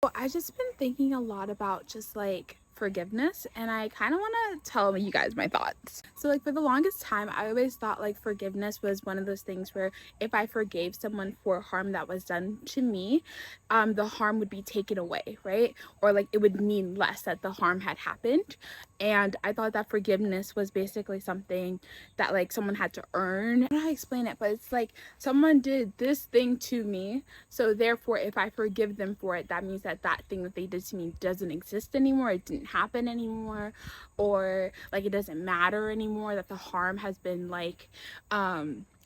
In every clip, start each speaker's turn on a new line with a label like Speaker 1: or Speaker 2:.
Speaker 1: Well, I've just been thinking a lot about just like forgiveness, and I kind of want to tell you guys my thoughts. So like for the longest time I always thought like forgiveness was one of those things where if I forgave someone for harm that was done to me, the harm would be taken away, right? Or like it would mean less that the harm had happened. And I thought that forgiveness was basically something that like someone had to earn. I don't know how to explain it, but it's like someone did this thing to me, so therefore if I forgive them for it, that means that that thing that they did to me doesn't exist anymore, it didn't happen anymore, or like it doesn't matter anymore, that the harm has been like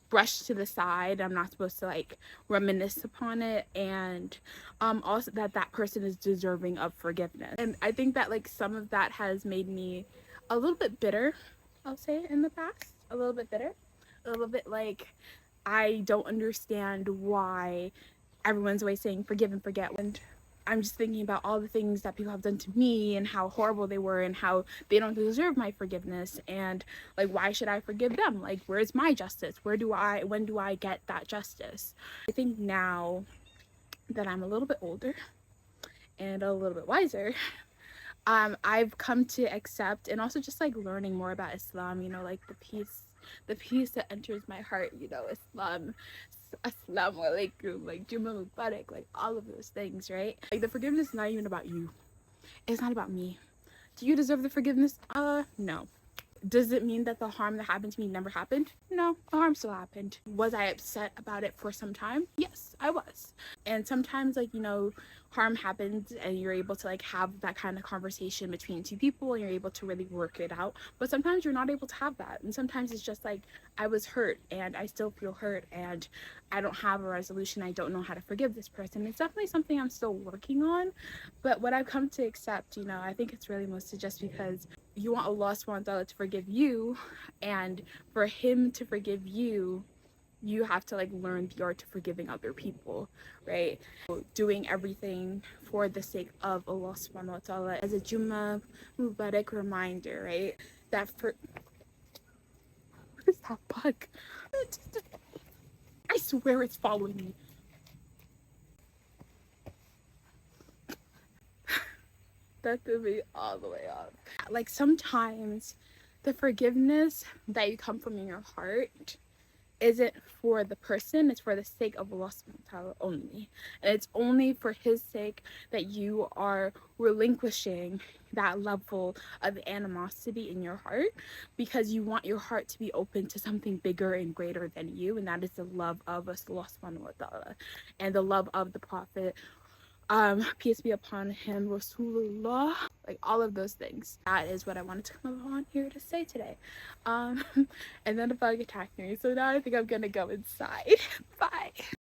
Speaker 1: brushed to the side. I'm not supposed to like reminisce upon it, and also that that person is deserving of forgiveness. And I think that like some of that has made me a little bit bitter, I'll say, in the past. A little bit bitter, a little bit like I don't understand why everyone's always saying forgive and forget, and I'm just thinking about all the things that people have done to me and how horrible they were and how they don't deserve my forgiveness, and like why should I forgive them? Like where's my justice? When do I get that justice? I think now that I'm a little bit older and a little bit wiser, I've come to accept, and also just like learning more about Islam, you know, like the peace that enters my heart, you know, Islam, Assalamu alaikum, like jummah, mubarak, like all of those things, right? Like the forgiveness is not even about you. It's not about me. Do you deserve the forgiveness? No. Does it mean that the harm that happened to me never happened? No, the harm still happened. Was I upset about it for some time? Yes, I was. And sometimes, like, you know, harm happens and you're able to like have that kind of conversation between two people and you're able to really work it out. But sometimes you're not able to have that. And sometimes it's just like, I was hurt and I still feel hurt and I don't have a resolution. I don't know how to forgive this person. It's definitely something I'm still working on. But what I've come to accept, you know, I think it's really mostly just because you want Allah subhanahu wa ta'ala to forgive you, and for him to forgive you, you have to like learn the art of forgiving other people, right? So doing everything for the sake of Allah subhanahu wa ta'ala as a jummah mubarak reminder, right? That for what is that bug? I swear it's following me. That threw me all the way off. Like sometimes the forgiveness that you come from in your heart isn't for the person, it's for the sake of Allah subhanahu wa ta'ala only. And it's only for his sake that you are relinquishing that level of animosity in your heart, because you want your heart to be open to something bigger and greater than you, and that is the love of Allah subhanahu wa ta'ala and the love of the Prophet, peace be upon him, Rasulullah, like all of those things. That is what I wanted to come on here to say today. And then the bug attacked me, so now I think I'm gonna go inside. Bye.